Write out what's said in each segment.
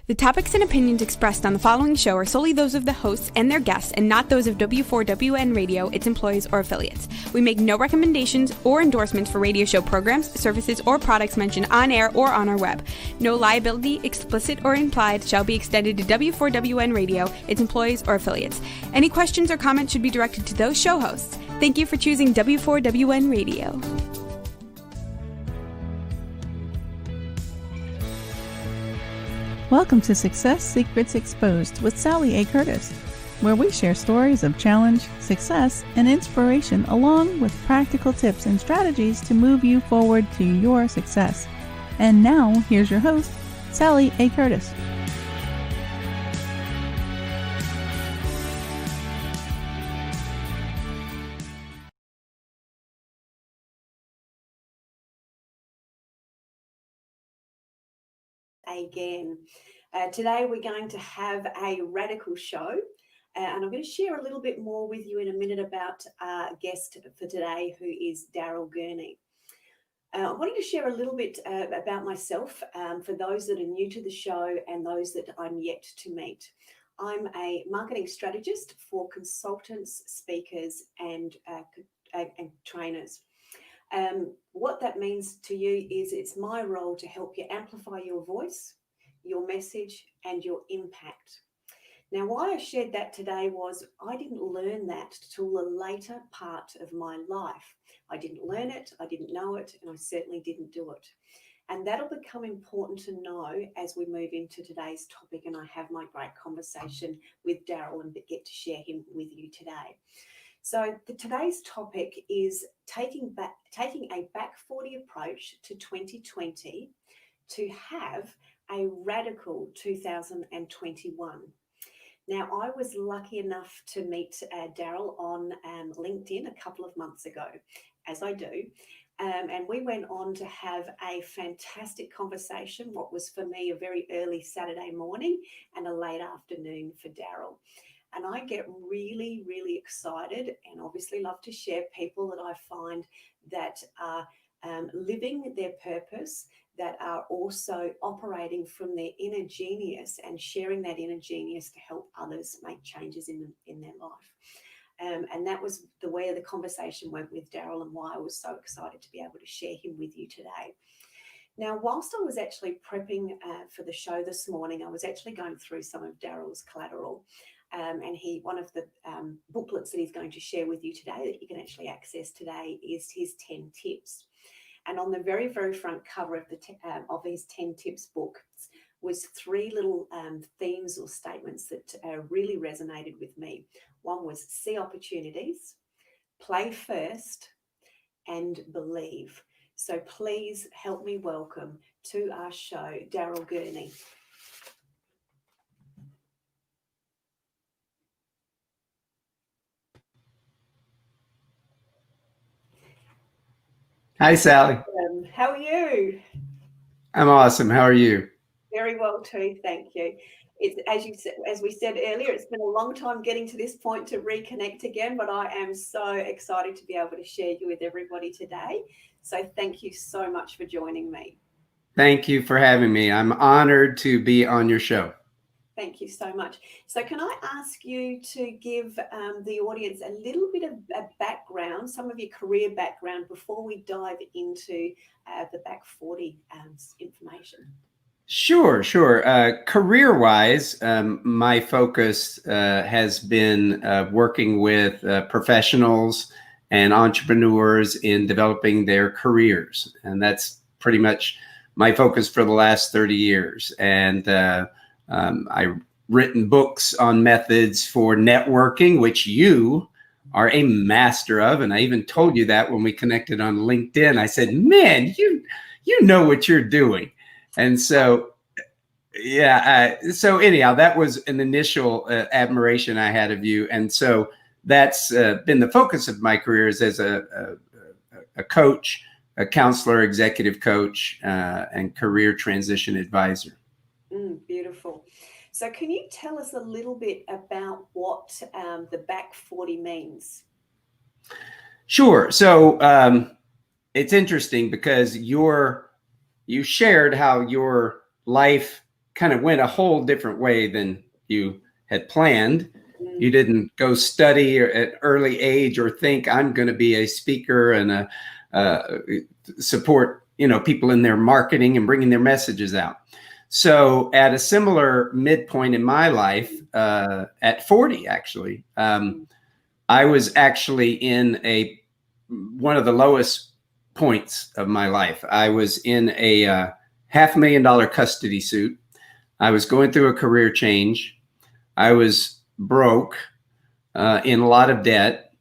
The topics and opinions expressed on the following show are solely those of the hosts and their guests and not those of W4WN Radio, its employees, or affiliates. We make no recommendations or endorsements for radio show programs, services, or products mentioned on air or on our web. No liability, explicit or implied, shall be extended to W4WN Radio, its employees, or affiliates. Any questions or comments should be directed to those show hosts. Thank you for choosing W4WN Radio. Welcome to Success Secrets Exposed with Sally A. Curtis, where we share stories of challenge, success, and inspiration along with practical tips and strategies to move you forward to your success. And now, here's your host, Sally A. Curtis. Again. Today we're going to have a radical show, and I'm going to share a little bit more with you in a minute about our guest for today, who is Darrell Gurney. I wanted to share a little bit about myself for those that are new to the show and those that I'm yet to meet. I'm a marketing strategist for consultants, speakers, and trainers. What that means to you is it's my role to help you amplify your voice, your message, and your impact. Now, why I shared that today was I didn't learn that till the later part of my life. I didn't learn it, I didn't know it, and I certainly didn't do it. And that'll become important to know as we move into today's topic and I have my great conversation with Darrell and get to share him with you today. So today's topic is taking a back 40 approach to 2020 to have a radical 2021. Now, I was lucky enough to meet Darrell on LinkedIn a couple of months ago, as I do, and we went on to have a fantastic conversation, what was for me a very early Saturday morning and a late afternoon for Darrell. And I get really, really excited and obviously love to share people that I find that are living their purpose, that are also operating from their inner genius and sharing that inner genius to help others make changes in their life. And that was the way the conversation went with Darrell and why I was so excited to be able to share him with you today. Now, whilst I was actually prepping for the show this morning, I was actually going through some of Darrell's collateral. And one of the booklets that he's going to share with you today that you can actually access today is his 10 tips. And on the very, very front cover of his 10 tips book was three little themes or statements that really resonated with me. One was see opportunities, play first, and believe. So please help me welcome to our show, Darrell Gurney. Hi, Sally. How are you? I'm awesome. How are you? Very well too, thank you. It's as we said earlier, it's been a long time getting to this point to reconnect again, but I am so excited to be able to share you with everybody today. So thank you so much for joining me. Thank you for having me. I'm honored to be on your show. Thank you so much. So can I ask you to give the audience a little bit of a background, some of your career background before we dive into the back 40 information? Sure. Career-wise, my focus has been working with professionals and entrepreneurs in developing their careers. And that's pretty much my focus for the last 30 years. And I've written books on methods for networking, which you are a master of. And I even told you that when we connected on LinkedIn. I said, man, you know what you're doing. And so, so anyhow, that was an initial admiration I had of you. And so that's been the focus of my career is as a coach, a counselor, executive coach, and career transition advisor. Beautiful. So can you tell us a little bit about what the back 40 means? Sure. So it's interesting because you shared how your life kind of went a whole different way than you had planned. You didn't go study at an early age or think I'm going to be a speaker and support, people in their marketing and bringing their messages out. So at a similar midpoint in my life, at 40, actually, I was actually in one of the lowest points of my life. I was in a $500,000 custody suit. I was going through a career change. I was broke, in a lot of debt,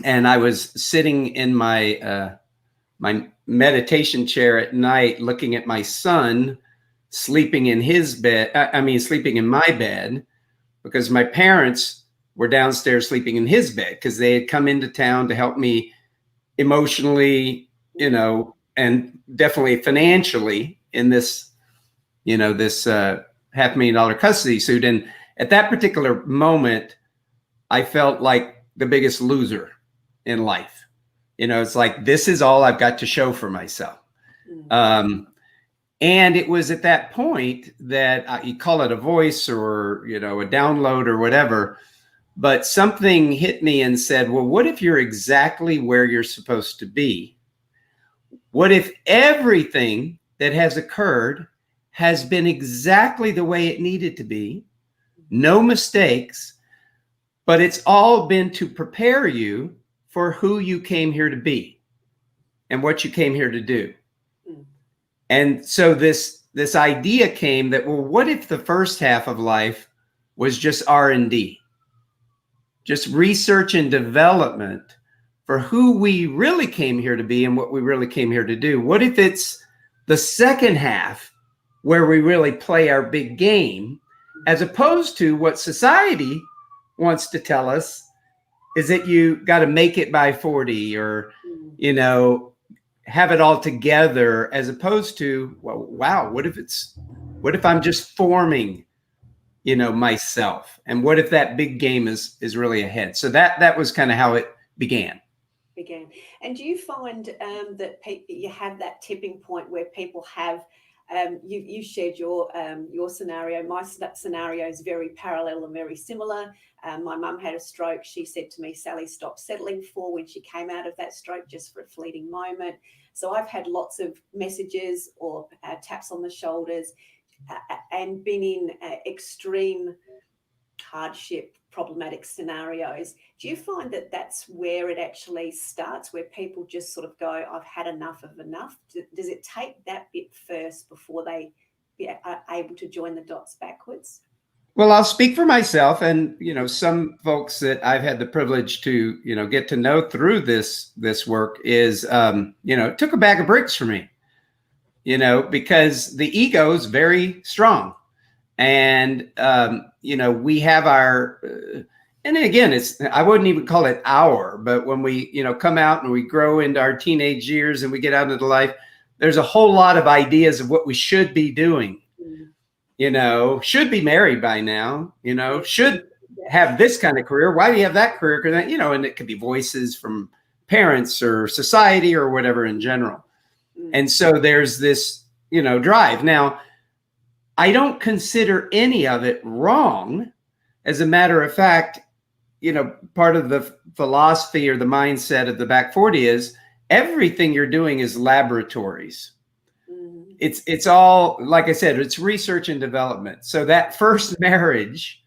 and I was sitting in my my meditation chair at night, looking at my son sleeping in his bed. Sleeping in my bed, because my parents were downstairs sleeping in his bed because they had come into town to help me emotionally, and definitely financially in this, this $500,000 custody suit. And at that particular moment, I felt like the biggest loser in life. It's like, this is all I've got to show for myself. And it was at that point that you call it a voice or, a download or whatever, but something hit me and said, well, what if you're exactly where you're supposed to be? What if everything that has occurred has been exactly the way it needed to be? No mistakes, but it's all been to prepare you for who you came here to be and what you came here to do. And so this idea came that, well, what if the first half of life was just R&D, just research and development for who we really came here to be and what we really came here to do? What if it's the second half where we really play our big game, as opposed to what society wants to tell us is that you got to make it by 40 or, have it all together, as opposed to, well, wow, what if I'm just forming, myself? And what if that big game is really ahead? So that was kind of how it began. And do you find that you have that tipping point where people have, you shared your scenario. My scenario is very parallel and very similar. My mum had a stroke. She said to me, Sally, stop settling for, when she came out of that stroke, just for a fleeting moment. So I've had lots of messages or taps on the shoulders and been in extreme hardship, problematic scenarios. Do you find that that's where it actually starts, where people just sort of go, I've had enough of enough? Does it take that bit first before they are able to join the dots backwards? Well, I'll speak for myself and, some folks that I've had the privilege to, get to know through this work is, it took a bag of bricks for me, because the ego is very strong. And, we have our, and again, I wouldn't even call it our, but when we, come out and we grow into our teenage years and we get out into life, there's a whole lot of ideas of what we should be doing. Should be married by now, should have this kind of career. Why do you have that career? Because, and it could be voices from parents or society or whatever in general. And so there's this, drive. Now, I don't consider any of it wrong. As a matter of fact, part of the philosophy or the mindset of the Back 40 is everything you're doing is laboratories. It's all, like I said, it's research and development. So that first marriage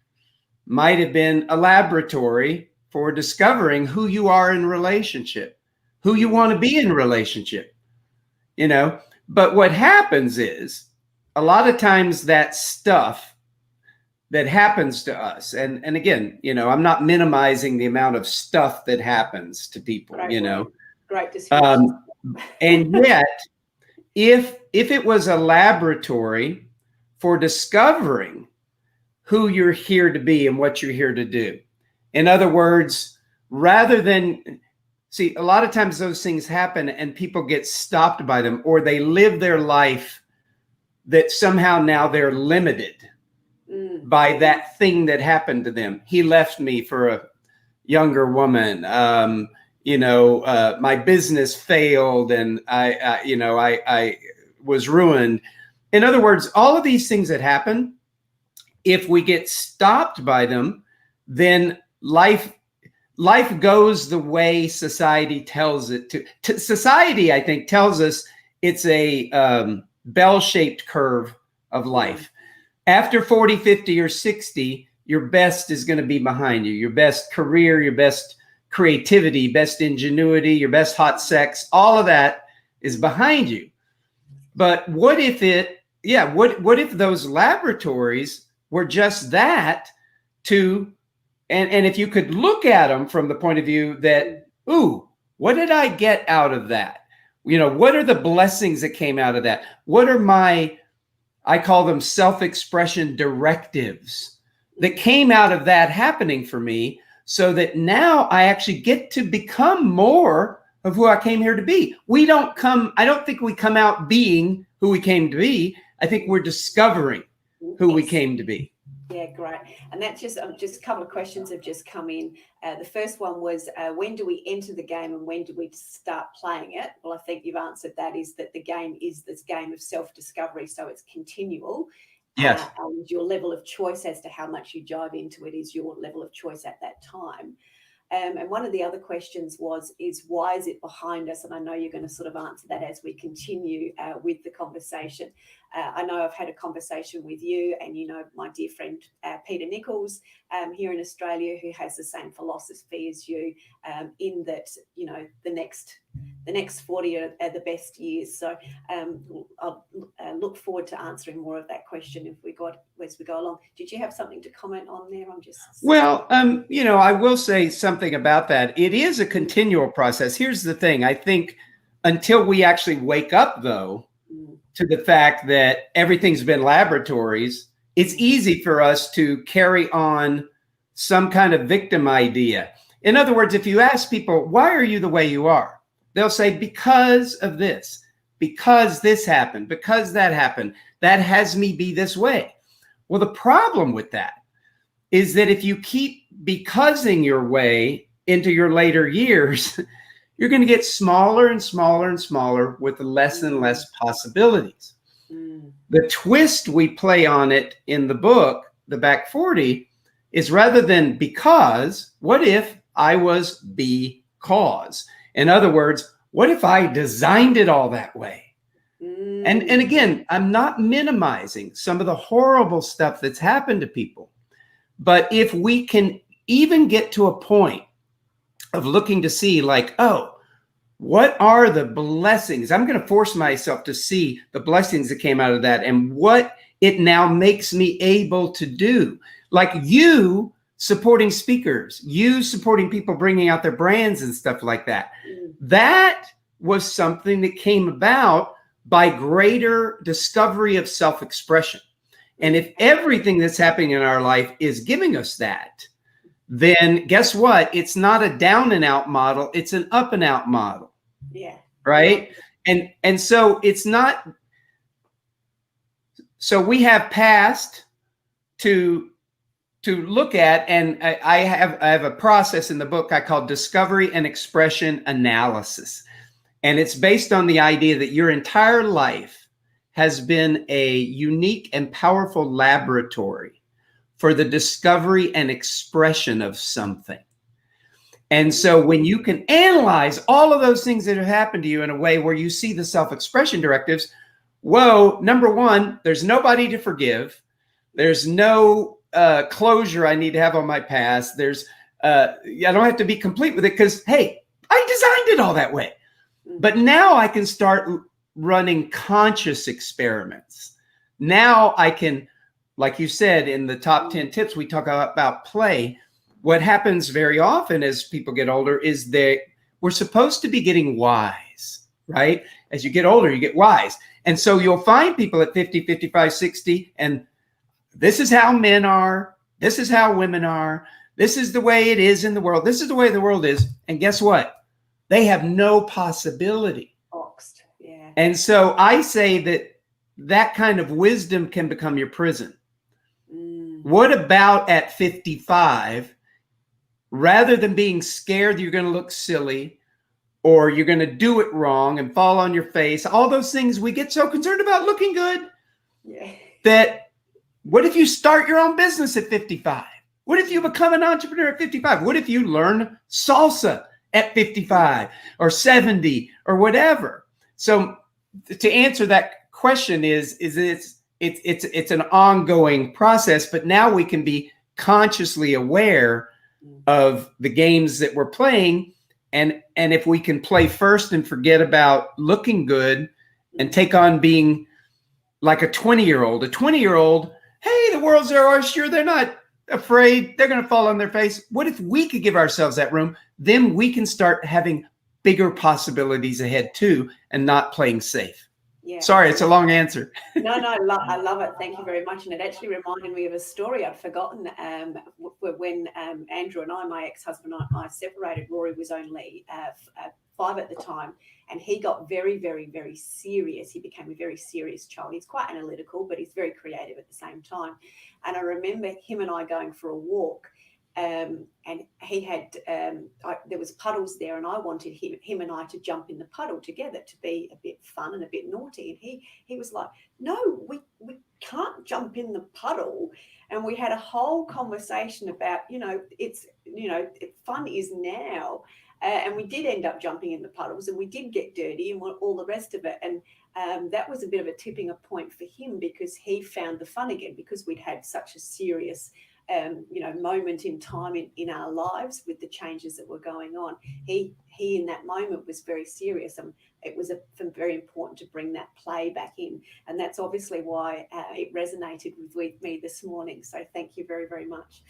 might have been a laboratory for discovering who you are in relationship, who you want to be in relationship, But what happens is a lot of times that stuff that happens to us, and again, I'm not minimizing the amount of stuff that happens to people, Great description. And yet, if it was a laboratory for discovering who you're here to be and what you're here to do, in other words, rather than see, a lot of times those things happen and people get stopped by them, or they live their life that somehow now they're limited by that thing that happened to them. He left me for a younger woman. My business failed and I was ruined. In other words, all of these things that happen, if we get stopped by them, then life goes the way society tells it to. Society, I think, tells us it's a bell-shaped curve of life. After 40, 50, or 60, your best is going to be behind you. Your best career, your best creativity, best ingenuity, your best hot sex, all of that is behind you. But what if what if those laboratories were just that and if you could look at them from the point of view that, ooh, what did I get out of that? What are the blessings that came out of that? What are I call them self-expression directives that came out of that happening for me, so that now I actually get to become more of who I came here to be. I don't think we come out being who we came to be. I think we're discovering who we came to be. Yeah, great. And that's just a couple of questions have just come in. The first one was, when do we enter the game and when do we start playing it? Well, I think you've answered that, is that the game is this game of self-discovery, so it's continual. Yes. And your level of choice as to how much you dive into it is your level of choice at that time. And one of the other questions is why is it behind us? And I know you're going to sort of answer that as we continue with the conversation. I know I've had a conversation with you and, my dear friend, Peter Nichols here in Australia, who has the same philosophy as you, in that, the next 40 are the best years. So I'll look forward to answering more of that question as we go along. Did you have something to comment on there? Well, I will say something about that. It is a continual process. Here's the thing. I think until we actually wake up, though, to the fact that everything's been laboratories, it's easy for us to carry on some kind of victim idea. In other words, if you ask people, why are you the way you are? They'll say, because of this, because this happened, because that happened, that has me be this way. Well, the problem with that is that if you keep becauseing your way into your later years, you're going to get smaller and smaller and smaller with less and less possibilities. The twist we play on it in the book, The Back 40, is rather than because, what if I was because? In other words, what if I designed it all that way? And again, I'm not minimizing some of the horrible stuff that's happened to people. But if we can even get to a point of looking to see like, oh, what are the blessings? I'm going to force myself to see the blessings that came out of that and what it now makes me able to do. Like you supporting speakers, you supporting people bringing out their brands and stuff like that. That was something that came about by greater discovery of self-expression. And if everything that's happening in our life is giving us that, then guess what? It's not a down and out model. It's an up and out model. Yeah. Right. And so it's not. So we have past to look at, and I have a process in the book I call discovery and expression analysis. And it's based on the idea that your entire life has been a unique and powerful laboratory for the discovery and expression of something. And so when you can analyze all of those things that have happened to you in a way where you see the self-expression directives, whoa, number one, there's nobody to forgive. There's no closure I need to have on my past. I don't have to be complete with it because, hey, I designed it all that way. But now I can start running conscious experiments. Now I can, like you said, in the top 10 tips, we talk about play. What happens very often as people get older is we're supposed to be getting wise, right? As you get older, you get wise. And so you'll find people at 50, 55, 60, and this is how men are. This is how women are. This is the way it is in the world. This is the way the world is. And guess what? They have no possibility. Boxed, yeah. And so I say that kind of wisdom can become your prison. What about at 55? Rather than being scared you're going to look silly or you're going to do it wrong and fall on your face, all those things, we get so concerned about looking good. Yeah. that what if you start your own business at 55? What if you become an entrepreneur at 55? What if you learn salsa at 55 or 70 or whatever? So to answer that question is it's an ongoing process, but now we can be consciously aware of the games that we're playing. And if we can play first and forget about looking good and take on being like a 20-year-old, hey, the world's their oyster. They're not afraid. They're going to fall on their face. What if we could give ourselves that room? Then we can start having bigger possibilities ahead too, and not playing safe. Yeah. Sorry, it's a long answer. No, I love it. Thank you very much. And it actually reminded me of a story I'd forgotten. When Andrew and I, my ex-husband and I separated, Rory was only 5 at the time, and he got very, very, very serious. He became a very serious child. He's quite analytical, but he's very creative at the same time. And I remember him and I going for a walk. And he had there was puddles there, and I wanted him and I to jump in the puddle together to be a bit fun and a bit naughty. And he was like, no, we can't jump in the puddle. And we had a whole conversation about, fun is now. And we did end up jumping in the puddles, and we did get dirty and all the rest of it. And that was a bit of a tipping point for him, because he found the fun again, because we'd had such a serious moment in time in our lives with the changes that were going on. He in that moment was very serious, and it was very important to bring that play back in. And that's obviously why it resonated with me this morning. So thank you very, very much.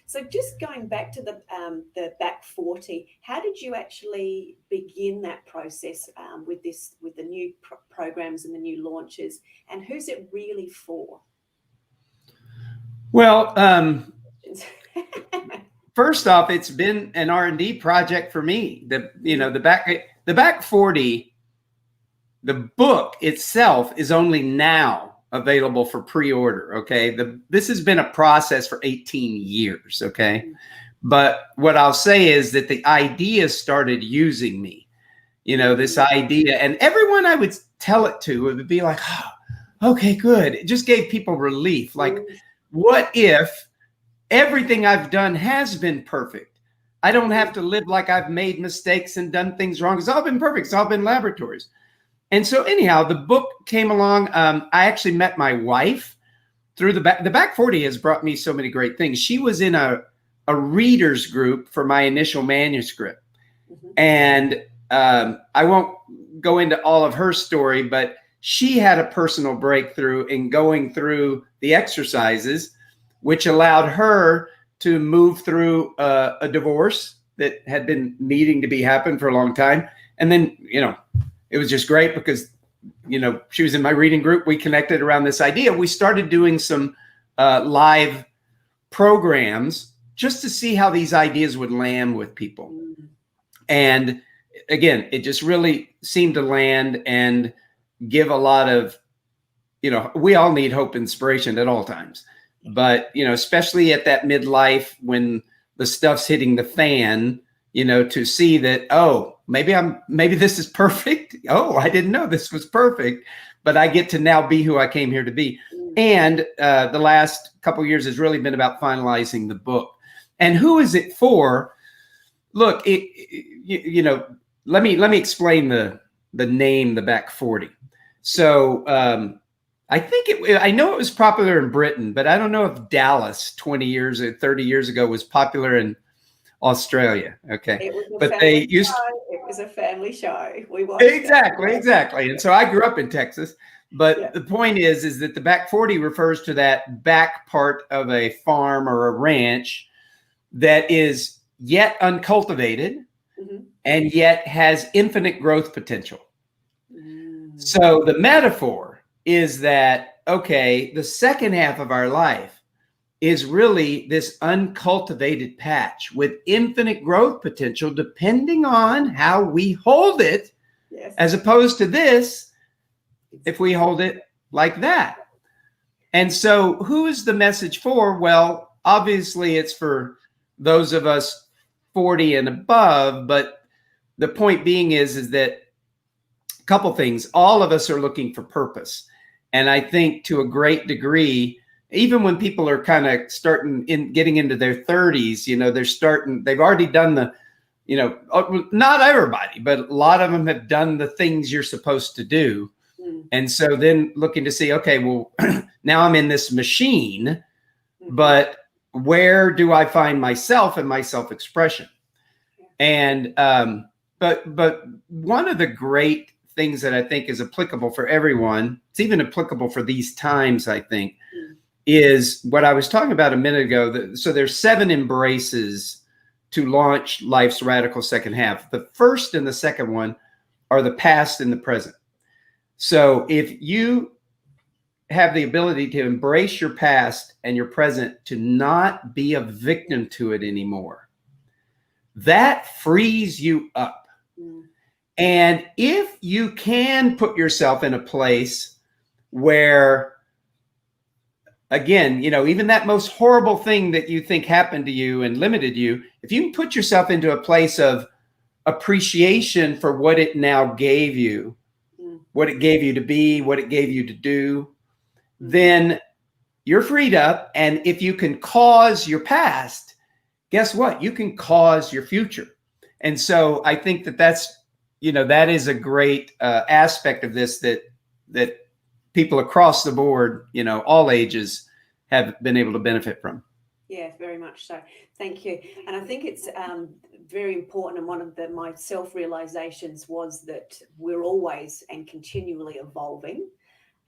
So just going back to the Back 40, how did you actually begin that process with the new programs and the new launches, and who's it really for? Well, first off, it's been an R&D project for me. The Back 40, the book itself is only now available for pre-order. Okay. This has been a process for 18 years. Okay. But what I'll say is that the idea started using me, this idea, and everyone I would tell it to, it would be like, oh, okay, good. It just gave people relief. Like, what if everything I've done has been perfect? I don't have to live like I've made mistakes and done things wrong. It's all been perfect. It's all been laboratories. And so anyhow, the book came along. I actually met my wife through the Back 40 has brought me so many great things. She was in a readers group for my initial manuscript. And I won't go into all of her story, but she had a personal breakthrough in going through the exercises, which allowed her to move through a divorce that had been needing to be happen for a long time. And then, it was just great because, she was in my reading group. We connected around this idea. We started doing some live programs just to see how these ideas would land with people. And again, it just really seemed to land and give a lot of, we all need hope, inspiration at all times, but, especially at that midlife when the stuff's hitting the fan, to see that, oh, maybe this is perfect. Oh, I didn't know this was perfect, but I get to now be who I came here to be. And the last couple of years has really been about finalizing the book. And who is it for? Look, let me explain the name, the Back 40. So I know it was popular in Britain, but I don't know if Dallas 20 years or 30 years ago was popular in Australia. Okay. It was a family show. We watched exactly. And so I grew up in Texas, but the point is that the Back 40 refers to that back part of a farm or a ranch that is yet uncultivated and yet has infinite growth potential. So the metaphor is that, okay, the second half of our life is really this uncultivated patch with infinite growth potential, depending on how we hold it, as opposed to this, if we hold it like that. And so who is the message for? Well, obviously it's for those of us 40 and above, but the point being is that a couple things. All of us are looking for purpose. And I think to a great degree, even when people are kind of getting into their 30s, they've already done the, not everybody, but a lot of them have done the things you're supposed to do. And so then looking to see, okay, well, now I'm in this machine, but where do I find myself and my self-expression? And, but one of the great things that I think is applicable for everyone, it's even applicable for these times, I think, is what I was talking about a minute ago. So there's 7 embraces to launch life's radical second half. The first and the second one are the past and the present. So if you have the ability to embrace your past and your present, to not be a victim to it anymore, that frees you up. And if you can put yourself in a place where, again, even that most horrible thing that you think happened to you and limited you, if you can put yourself into a place of appreciation for what it now gave you, what it gave you to be, what it gave you to do, then you're freed up. And if you can cause your past, guess what? You can cause your future. And so I think that's, that is a great aspect of this that people across the board, all ages, have been able to benefit from. Yeah, very much so. Thank you. And I think it's very important. And one of my self-realizations was that we're always and continually evolving.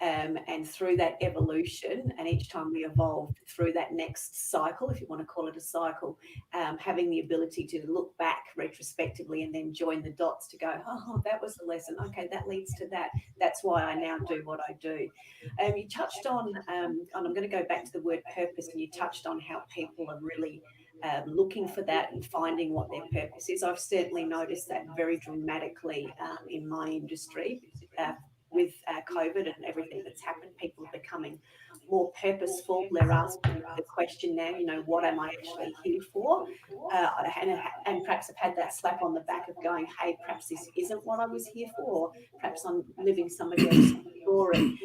And through that evolution, and each time we evolve through that next cycle, if you want to call it a cycle, having the ability to look back retrospectively and then join the dots to go, oh, that was the lesson. Okay, that leads to that. That's why I now do what I do. You touched on, and I'm going to go back to the word purpose, and you touched on how people are really looking for that and finding what their purpose is. I've certainly noticed that very dramatically in my industry. With COVID and everything that's happened, people are becoming more purposeful. They're asking the question now, what am I actually here for? And perhaps I've had that slap on the back of going, hey, perhaps this isn't what I was here for, or perhaps I'm living somebody else's story.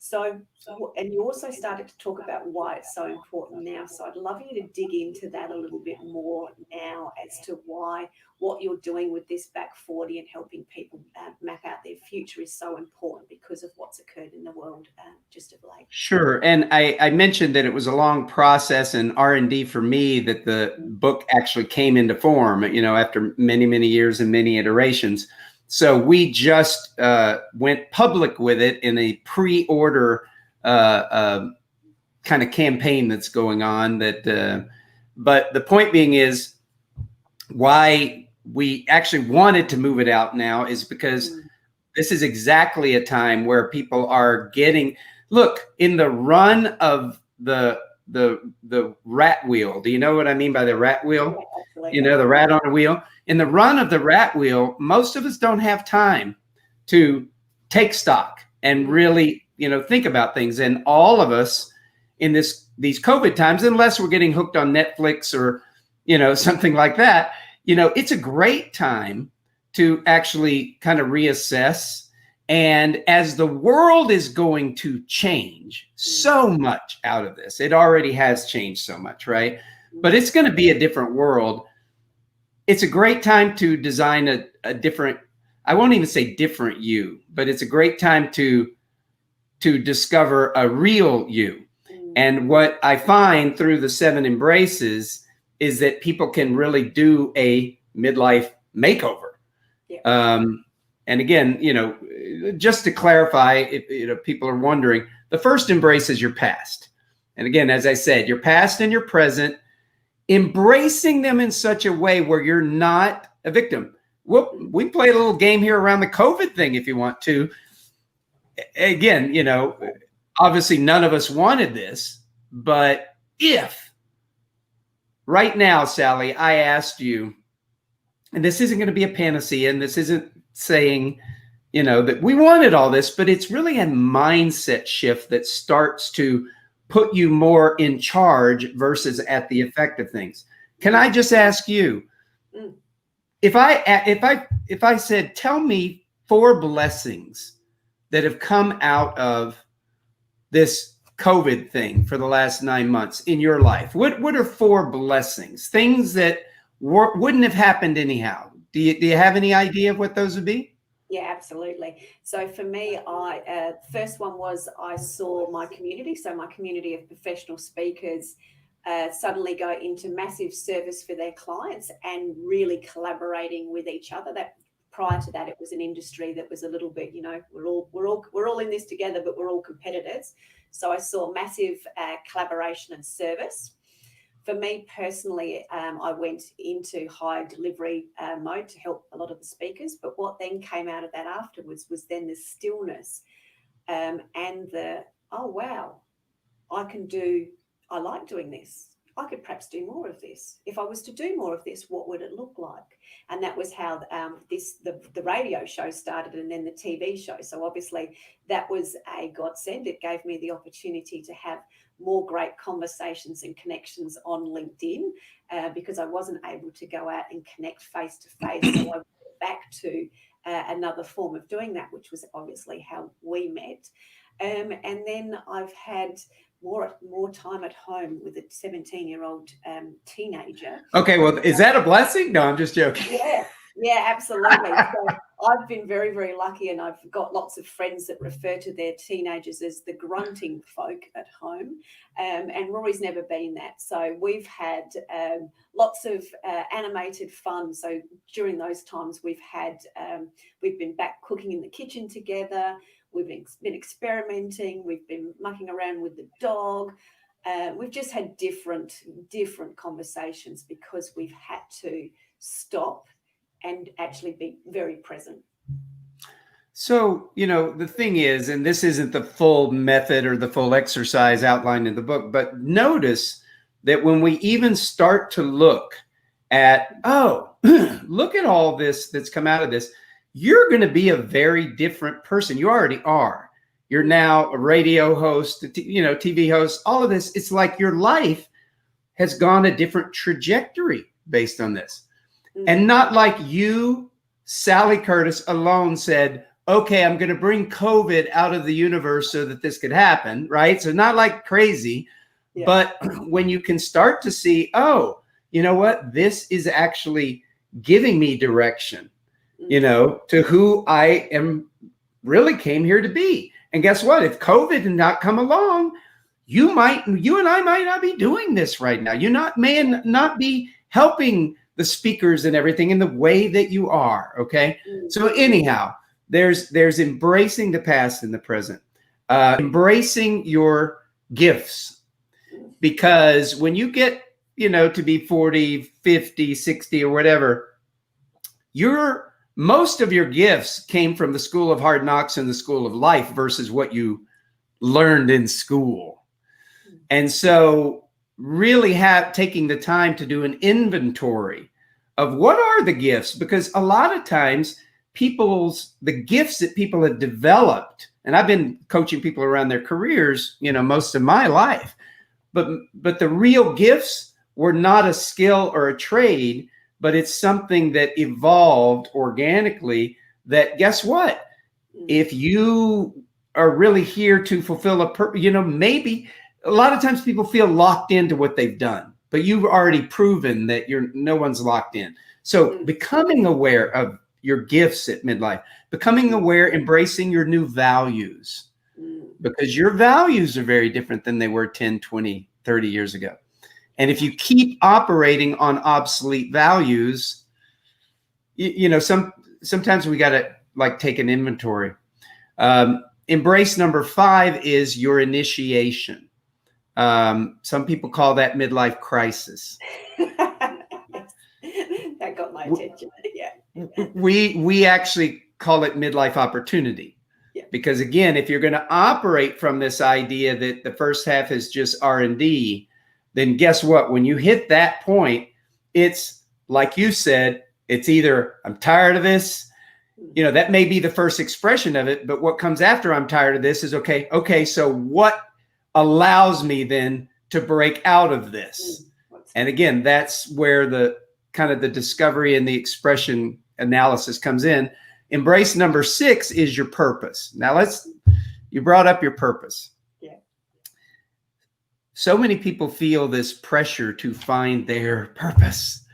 So, and you also started to talk about why it's so important now. So I'd love you to dig into that a little bit more now as to why what you're doing with this Back 40 and helping people map out their future is so important because of what's occurred in the world just of late. Sure. And I mentioned that it was a long process and R&D for me that the book actually came into form, after many, many years and many iterations. So we just went public with it in a pre-order kind of campaign that's going on. But the point being is why we actually wanted to move it out now is because this is exactly a time where people are getting, look, in the run of the rat wheel. Do you know what I mean by the rat wheel? The rat on a wheel. In the run of the rat wheel, most of us don't have time to take stock and really, think about things. And all of us in these COVID times, unless we're getting hooked on Netflix or, something like that, it's a great time to actually kind of reassess. And as the world is going to change so much out of this, it already has changed so much, right? But it's going to be a different world. It's a great time to design a different, I won't even say different you, but it's a great time to discover a real you. And what I find through the 7 embraces is that people can really do a midlife makeover. Yeah. And again, just to clarify, if people are wondering, the first embrace is your past. And again, as I said, your past and your present, embracing them in such a way where you're not a victim. We play a little game here around the COVID thing if you want to. Again, obviously none of us wanted this, but if right now, Sally, I asked you, and this isn't going to be a panacea, and this isn't saying, that we wanted all this, but it's really a mindset shift that starts to put you more in charge versus at the effect of things. Can I just ask you, if I said, tell me 4 blessings that have come out of this COVID thing for the last 9 months in your life? What are 4 blessings, things that wouldn't have happened anyhow? Do you have any idea of what those would be? Yeah, absolutely. So for me, first one was I saw my community. So my community of professional speakers suddenly go into massive service for their clients and really collaborating with each other. That prior to that, it was an industry that was a little bit, we're all in this together, but we're all competitors. So I saw massive collaboration and service. For me personally, I went into high delivery mode to help a lot of the speakers. But what then came out of that afterwards was then the stillness and the, oh, wow, I like doing this. I could perhaps do more of this. If I was to do more of this, what would it look like? And that was how the radio show started, and then the TV show. So obviously that was a godsend. It gave me the opportunity to have more great conversations and connections on LinkedIn because I wasn't able to go out and connect face to face. So I went back to another form of doing that, which was obviously how we met. And then I've had more time at home with a 17-year-old teenager. Okay, well, is that a blessing? No, I'm just joking. Yeah, absolutely. So I've been very, very lucky, and I've got lots of friends that refer to their teenagers as the grunting folk at home. And Rory's never been that. So we've had lots of animated fun. So during those times, we've been back cooking in the kitchen together. We've been experimenting. We've been mucking around with the dog. We've just had different conversations because we've had to stop and actually be very present. So, the thing is, and this isn't the full method or the full exercise outlined in the book, but notice that when we even start to look at, look at all this that's come out of this, you're going to be a very different person. You already are. You're now a radio host, TV host, all of this. It's like your life has gone a different trajectory based on this. Mm-hmm. And not like you, Sally Curtis, alone said, okay, I'm going to bring COVID out of the universe so that this could happen, right? So not like crazy, but when you can start to see, you know what? This is actually giving me direction. To who I am really came here to be. And guess what? If COVID had not come along, you and I might not be doing this right now. You may not be helping the speakers and everything in the way that you are. Okay. So anyhow, there's embracing the past and the present, embracing your gifts, because when you get, to be 40, 50, 60 or whatever, most of your gifts came from the school of hard knocks and the school of life versus what you learned in school. And so really taking the time to do an inventory of what are the gifts, because a lot of times the gifts that people have developed, and I've been coaching people around their careers, most of my life, but the real gifts were not a skill or a trade, but it's something that evolved organically that, guess what? If you are really here to fulfill a purpose, maybe a lot of times people feel locked into what they've done, but you've already proven that no one's locked in. So becoming aware of your gifts at midlife, becoming aware, embracing your new values, because your values are very different than they were 10, 20, 30 years ago. And if you keep operating on obsolete values, sometimes we got to take an inventory. Embrace number 5 is your initiation. Some people call that midlife crisis. That got my attention. Yeah. We actually call it midlife opportunity. Yeah. Because again, if you're going to operate from this idea that the first half is just R&D, then guess what? When you hit that point, it's like you said, it's either I'm tired of this, that may be the first expression of it, but what comes after I'm tired of this is okay, so what allows me then to break out of this? And again, that's where the kind of the discovery and the expression analysis comes in. Embrace number 6 is your purpose. Now you brought up your purpose. Yeah. so many people feel this pressure to find their purpose,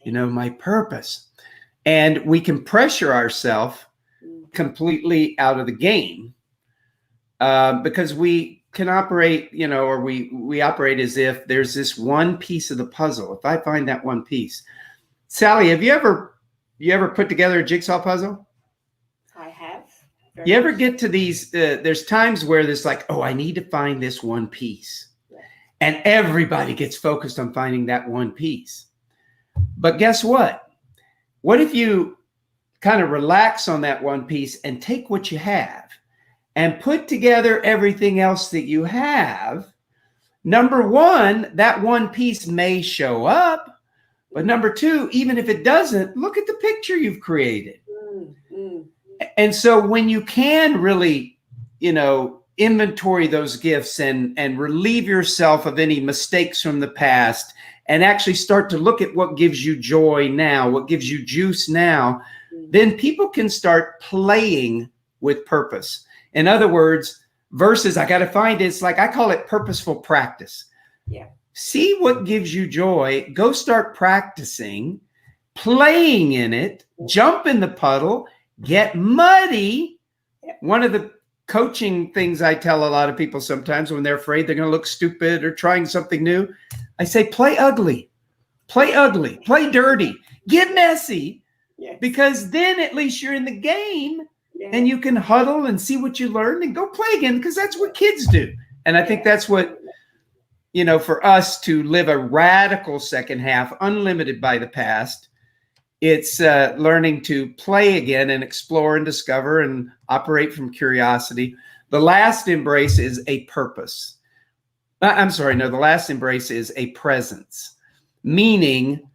my purpose. And we can pressure ourselves completely out of the game because we can operate, or we operate as if there's this one piece of the puzzle. If I find that one piece. Sally, have you ever put together a jigsaw puzzle? I have. You ever get to these, there's times where there's like, oh, I need to find this one piece. And everybody gets focused on finding that one piece. But guess what? What if you kind of relax on that one piece and take what you have and put together everything else that you have? Number one, that one piece may show up. But number two, even if it doesn't, look at the picture you've created. And so when you can really, inventory those gifts and relieve yourself of any mistakes from the past and actually start to look at what gives you joy now, what gives you juice now, then people can start playing with purpose. In other words, versus I got to find it's like I call it purposeful practice. Yeah. See what gives you joy. Go start practicing, playing in it, jump in the puddle, get muddy. One of the coaching things I tell a lot of people sometimes when they're afraid they're going to look stupid or trying something new, I say, play ugly, play dirty, get messy, because then at least you're in the game and you can huddle and see what you learned and go play again, because that's what kids do. And I think that's what, for us to live a radical second half, unlimited by the past, it's learning to play again and explore and discover and operate from curiosity. The last embrace is a purpose. The last embrace is a presence, meaning,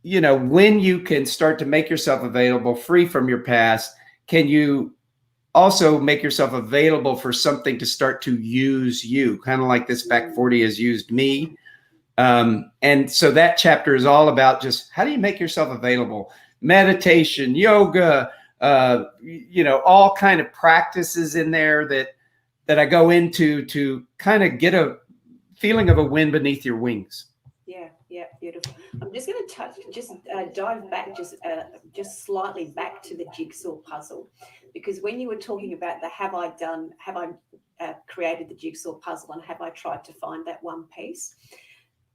when you can start to make yourself available, free from your past, can you also make yourself available for something to start to use you, kind of like this back 40 has used me. And so that chapter is all about just how do you make yourself available? Meditation, yoga, all kind of practices in there that I go into to kind of get a feeling of a wind beneath your wings. Yeah, beautiful. I'm just going to dive back just slightly back to the jigsaw puzzle, because when you were talking about the have I created the jigsaw puzzle and have I tried to find that one piece,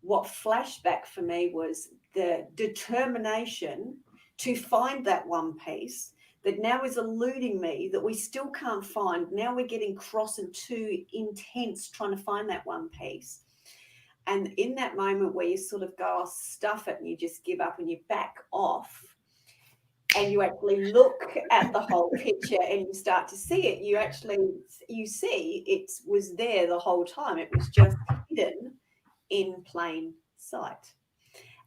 what flashed back for me was the determination to find that one piece that now is eluding me, that we still can't find. Now we're getting cross and too intense trying to find that one piece. And in that moment where you sort of go, oh, stuff it, and you just give up and you back off, and you actually look at the whole picture and you start to see it, you see it was there the whole time. It was just hidden in plain sight.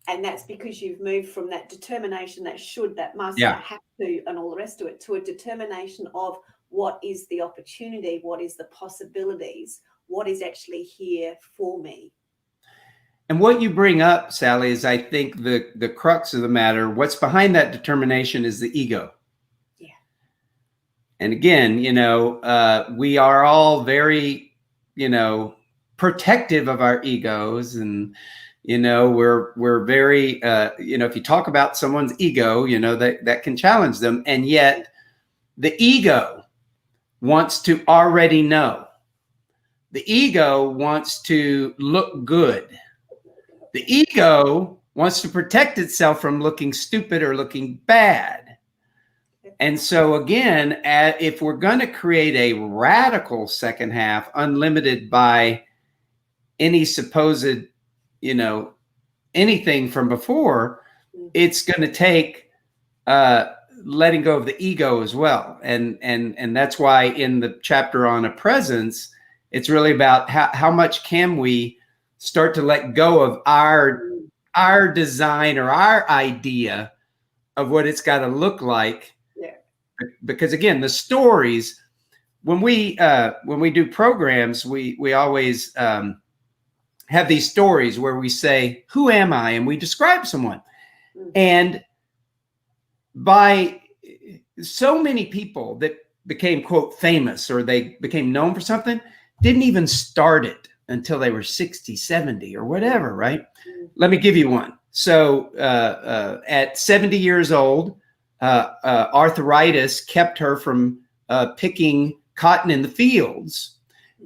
And that's because you've moved from that determination, that should, that must, that have to, and all the rest of it, to a determination of what is the opportunity, what is the possibilities, what is actually here for me. And what you bring up, Sally, is I think the crux of the matter, what's behind that determination is the ego. Yeah. And again, we are all very, protective of our egos, and we're very if you talk about someone's ego, that can challenge them, and yet the ego wants to already know. The ego wants to look good. The ego wants to protect itself from looking stupid or looking bad. And so again, if we're going to create a radical second half, unlimited by any supposed, anything from before, it's going to take letting go of the ego as well. And that's why in the chapter on a presence, it's really about how much can we start to let go of our design or our idea of what it's got to look like. Yeah. Because again, the stories, when we do programs, we always have these stories where we say, who am I? And we describe someone. And by so many people that became, quote, famous, or they became known for something, didn't even start it until they were 60, 70 or whatever, right? Let me give you one. So at 70 years old, arthritis kept her from picking cotton in the fields.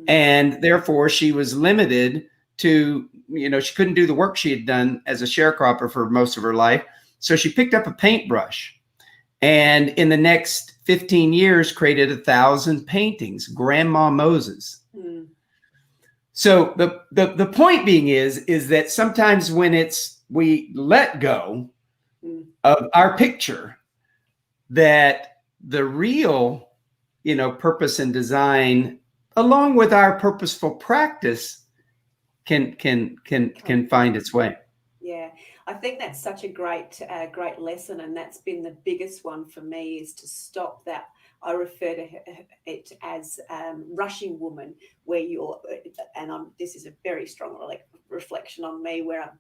And therefore she was limited to, she couldn't do the work she had done as a sharecropper for most of her life. So she picked up a paintbrush and in the next 15 years created 1,000 paintings, Grandma Moses. So the point being is that sometimes when we let go of our picture, that the real, purpose and design, along with our purposeful practice, can find its way. Yeah, I think that's such a great lesson, and that's been the biggest one for me, is to stop that. I refer to it as rushing woman, where this is a very strong reflection on me, where I've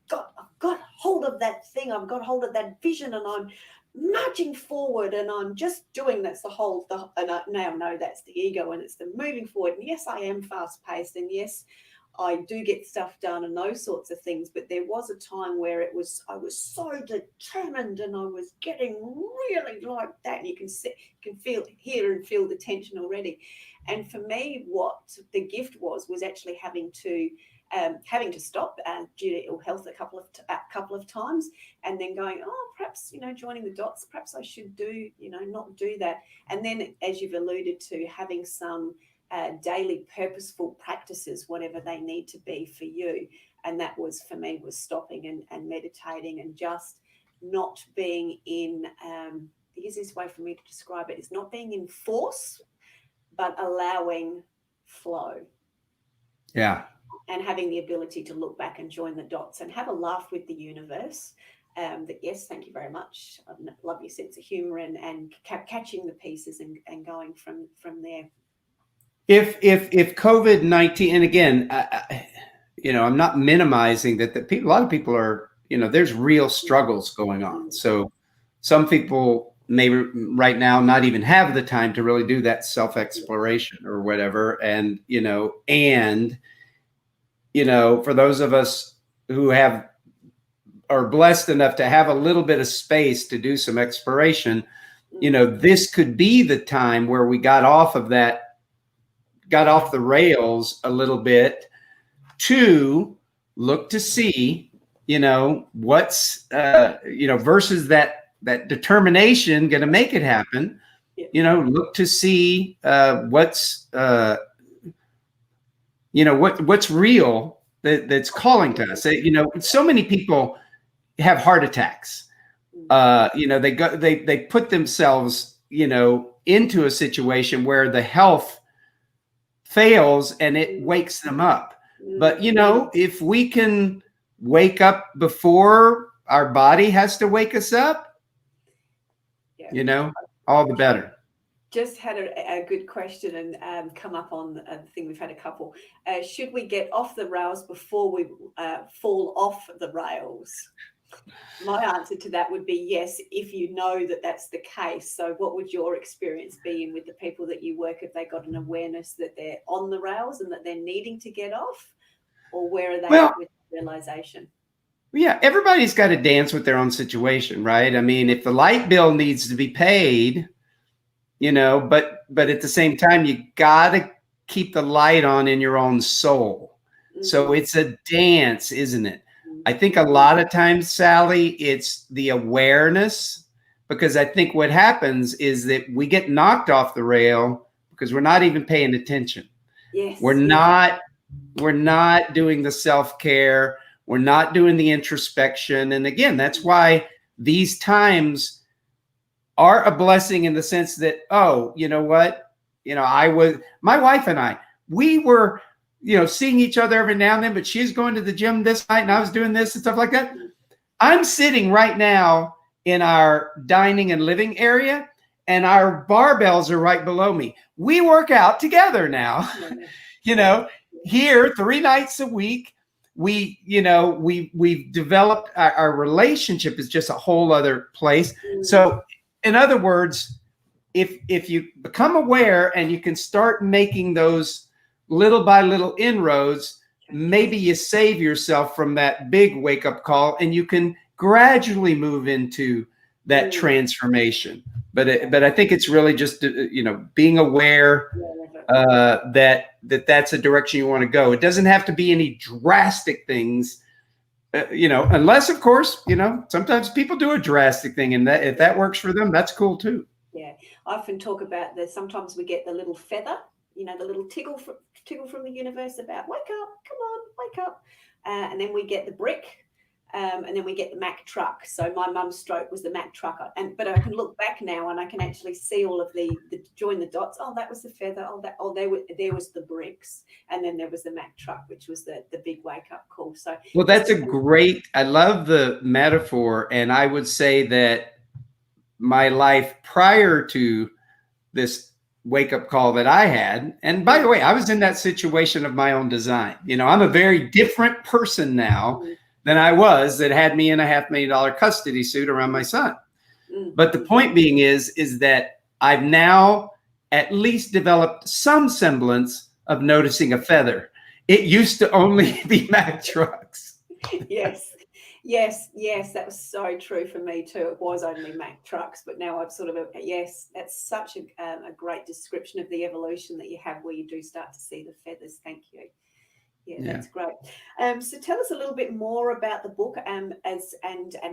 got hold of that thing, I've got hold of that vision, and I'm marching forward, and I'm just doing that's and I now know that's the ego, and it's the moving forward. And yes, I am fast paced, and yes, I do get stuff done and those sorts of things. But there was a time where I was so determined, and I was getting really like that. And you can hear and feel the tension already. And for me, what the gift was actually having to stop due to ill health a couple of times, and then going, perhaps, joining the dots, perhaps I should not do that. And then, as you've alluded to, having some daily purposeful practices, whatever they need to be for you. And that was, for me, was stopping and meditating, and just not being in, the easiest way for me to describe it is not being in force, but allowing flow. Yeah. And having the ability to look back and join the dots and have a laugh with the universe. That, yes, thank you very much. I love your sense of humor and catching the pieces and going from there. If COVID-19, and again, I'm not minimizing that. A lot of people are, there's real struggles going on. So some people may right now not even have the time to really do that self-exploration or whatever. And, for those of us who are blessed enough to have a little bit of space to do some exploration, this could be the time where we got off the rails a little bit, to look to see, what's, versus that determination going to make it happen, look to see what's real that's calling to us. So many people have heart attacks. They put themselves, into a situation where the health fails and it wakes them up. But, if we can wake up before our body has to wake us up, all the better. Just had a good question and come up on the thing. We've had a couple. Should we get off the rails before we fall off the rails? My answer to that would be yes, if you know that that's the case. So what would your experience be with the people that you work? Have they got an awareness that they're on the rails and that they're needing to get off? Or where are they at with realization? Yeah, everybody's got to dance with their own situation, right? I mean, if the light bill needs to be paid, but at the same time, you got to keep the light on in your own soul. Mm-hmm. So it's a dance, isn't it? I think a lot of times, Sally, it's the awareness, because I think what happens is that we get knocked off the rail because we're not even paying attention. Yes. We're not doing the self-care. We're not doing the introspection. And again, that's why these times are a blessing in the sense that, you know what? My wife and I, we were, seeing each other every now and then, but she's going to the gym this night and I was doing this and stuff like that. I'm sitting right now in our dining and living area, and our barbells are right below me. We work out together now, here 3 nights a week. We've developed our relationship is just a whole other place. So in other words, if you become aware and you can start making those little by little inroads, maybe you save yourself from that big wake up call, and you can gradually move into that transformation. But I think it's really just, being aware that's a direction you want to go. It doesn't have to be any drastic things, unless, of course, sometimes people do a drastic thing, and that if that works for them, that's cool too. Yeah, I often talk about sometimes we get the little feather, the little tickle from the universe about wake up, come on, wake up, and then we get the brick. And then we get the Mack truck. So my mum's stroke was the Mack truck, but I can look back now and I can actually see all of the join the dots. Oh, that was the feather. There was the bricks, and then there was the Mack truck, which was the big wake up call. So well, that's I love the metaphor, and I would say that my life prior to this wake up call that I had, and by the way, I was in that situation of my own design. I'm a very different person now than I was that had me in a $500,000 custody suit around my son. But the point being is that I've now at least developed some semblance of noticing a feather. It used to only be Mack trucks. Yes, that was so true for me too. It was only Mack trucks, but now I've sort of, that's such a great description of the evolution that you have where you do start to see the feathers. Thank you. Yeah, that's great. So tell us a little bit more about the book and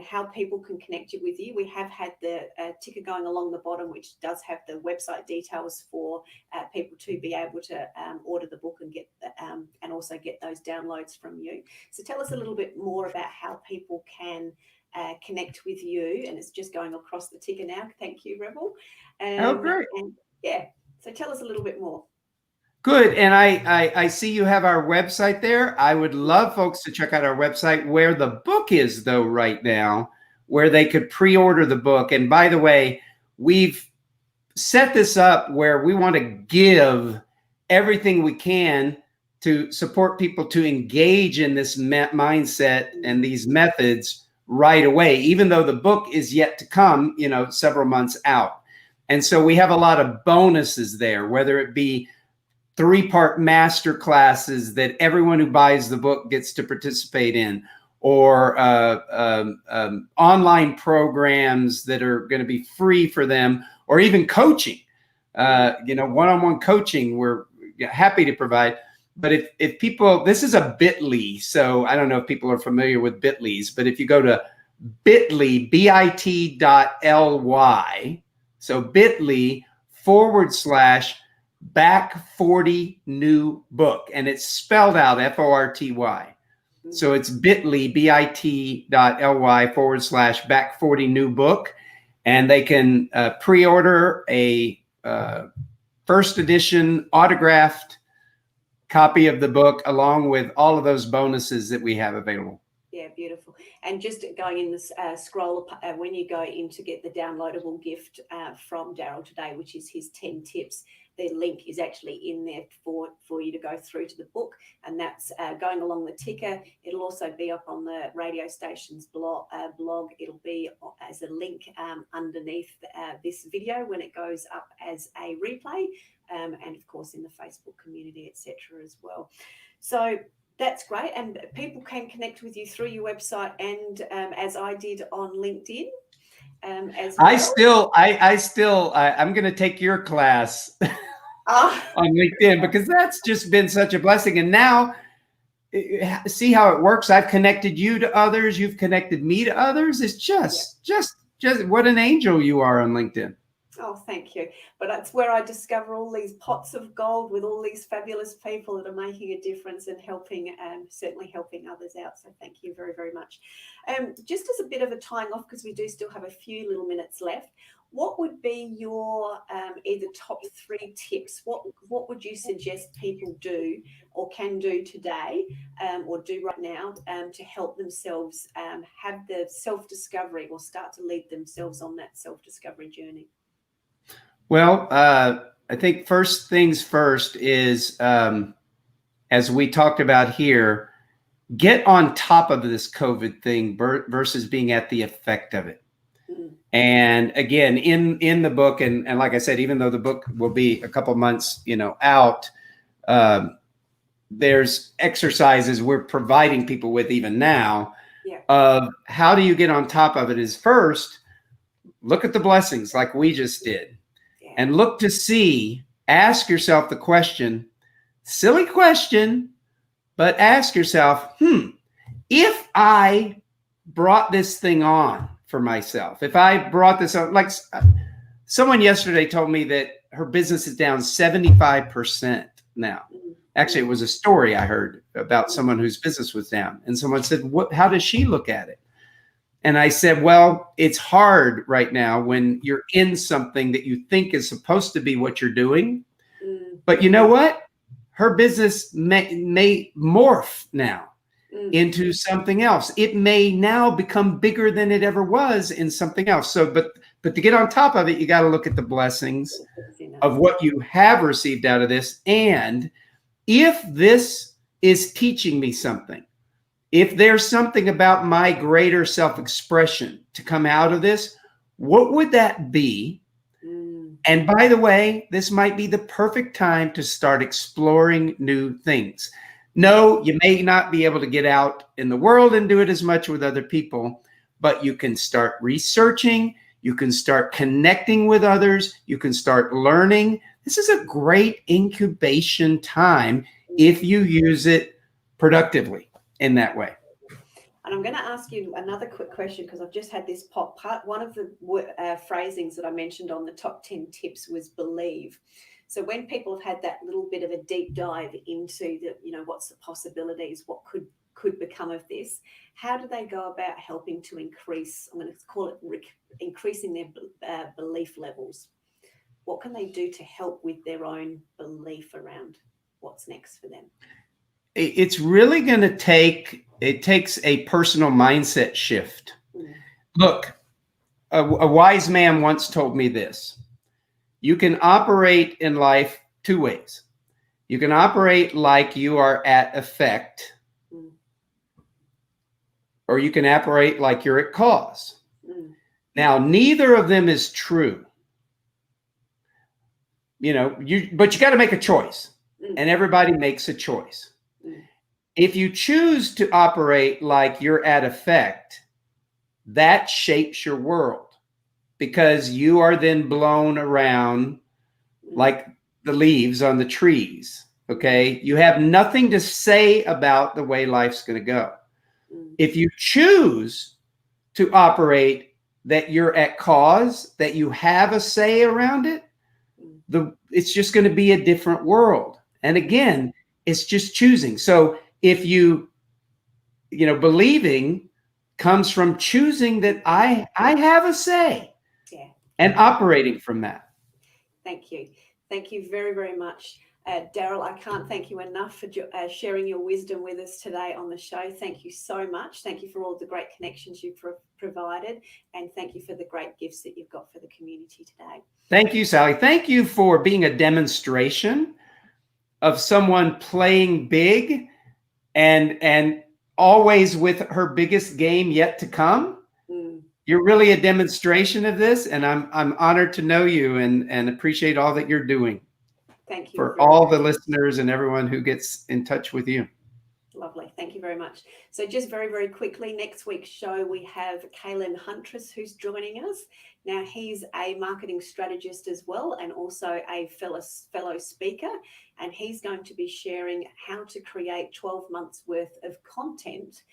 how people can connect with you. We have had the ticker going along the bottom, which does have the website details for people to be able to order the book and get and also get those downloads from you. So tell us a little bit more about how people can connect with you. And it's just going across the ticker now. Thank you, Rebel. Great. So tell us a little bit more. Good. And I see you have our website there. I would love folks to check out our website where the book is, though, right now, where they could pre-order the book. And by the way, we've set this up where we want to give everything we can to support people to engage in this mindset and these methods right away, even though the book is yet to come, several months out. And so we have a lot of bonuses there, whether it be 3-part master classes that everyone who buys the book gets to participate in, or online programs that are going to be free for them, or even coaching, one-on-one coaching we're happy to provide. But if people, this is a bit.ly, so I don't know if people are familiar with bit.lys, but if you go to bit.ly, bit.ly, so bit.ly / back 40 new book, and it's spelled out FORTY. So it's bit.ly, bit.ly / back 40 new book, and they can pre-order a first edition autographed copy of the book along with all of those bonuses that we have available. Yeah, beautiful. And just going in this scroll, when you go in to get the downloadable gift from Darrell today, which is his 10 tips, the link is actually in there for you to go through to the book, and that's going along the ticker. It'll also be up on the radio station's blog. It'll be as a link underneath this video when it goes up as a replay, and of course in the Facebook community, etc. as well. So that's great, and people can connect with you through your website and as I did on LinkedIn. As well. I'm going to take your class on LinkedIn, because that's just been such a blessing. And now see how it works. I've connected you to others. You've connected me to others. It's just what an angel you are on LinkedIn. Oh, thank you. But that's where I discover all these pots of gold with all these fabulous people that are making a difference and helping, certainly helping others out. So thank you very, very much. Just as a bit of a tying off, because we do still have a few little minutes left, what would be your either top 3 tips? What would you suggest people do or can do today or do right now to help themselves have the self-discovery or start to lead themselves on that self-discovery journey? Well, I think first things first is, as we talked about here, get on top of this COVID thing versus being at the effect of it. And again, in the book, and like I said, even though the book will be a couple months, out, there's exercises we're providing people with even now Yeah. of how do you get on top of it is first, look at the blessings like we just did, Yeah. and look to see, ask yourself the question, silly question, but ask yourself, if I brought this thing on for myself, if I brought this on, like someone yesterday told me that her business is down 75% now. Actually, it was a story I heard about someone whose business was down. And someone said, how does she look at it? And I said, well, it's hard right now when you're in something that you think is supposed to be what you're doing. But you know what? Her business may morph now into something else. It may now become bigger than it ever was in something else. So, but to get on top of it, you got to look at the blessings of what you have received out of this. And if this is teaching me something, if there's something about my greater self-expression to come out of this, what would that be? And by the way, this might be the perfect time to start exploring new things. No, you may not be able to get out in the world and do it as much with other people, but you can start researching, you can start connecting with others, you can start learning. This is a great incubation time if you use it productively in that way. And I'm going to ask you another quick question because I've just had this pop part. One of the phrasings that I mentioned on the top 10 tips was believe. So when people have had that little bit of a deep dive into the, what's the possibilities, what could become of this, how do they go about helping to increase, I'm going to call it increasing their belief levels? What can they do to help with their own belief around what's next for them? It's really going to takes a personal mindset shift. Look, a wise man once told me this. You can operate in life two ways. You can operate like you are at effect, or you can operate like you're at cause. Now, neither of them is true. But you got to make a choice, and everybody makes a choice. If you choose to operate like you're at effect, that shapes your world because you are then blown around like the leaves on the trees. Okay. You have nothing to say about the way life's going to go. If you choose to operate that you're at cause, that you have a say around it, it's just going to be a different world. And again, it's just choosing. So if believing comes from choosing that I have a say and operating from that. Thank you. Thank you very, very much. Darrell, I can't thank you enough for sharing your wisdom with us today on the show. Thank you so much. Thank you for all the great connections you've provided. And thank you for the great gifts that you've got for the community today. Thank you, Sally. Thank you for being a demonstration of someone playing big and always with her biggest game yet to come. You're really a demonstration of this, and I'm honored to know you and appreciate all that you're doing. Thank you. For all the listeners and everyone who gets in touch with you. Lovely. Thank you very much. So just very, very quickly, next week's show, we have Kaylin Huntress, who's joining us. Now, he's a marketing strategist as well, and also a fellow speaker. And he's going to be sharing how to create 12 months worth of content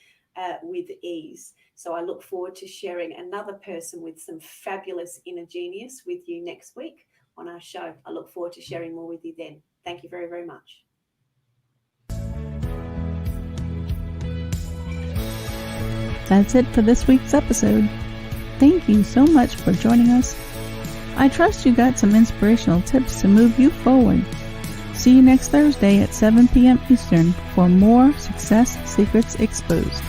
with ease. So I look forward to sharing another person with some fabulous inner genius with you next week on our show. I look forward to sharing more with you then. Thank you very, very much. That's it for this week's episode. Thank you so much for joining us. I trust you got some inspirational tips to move you forward. See you next Thursday at 7 p.m. Eastern for more Success Secrets Exposed.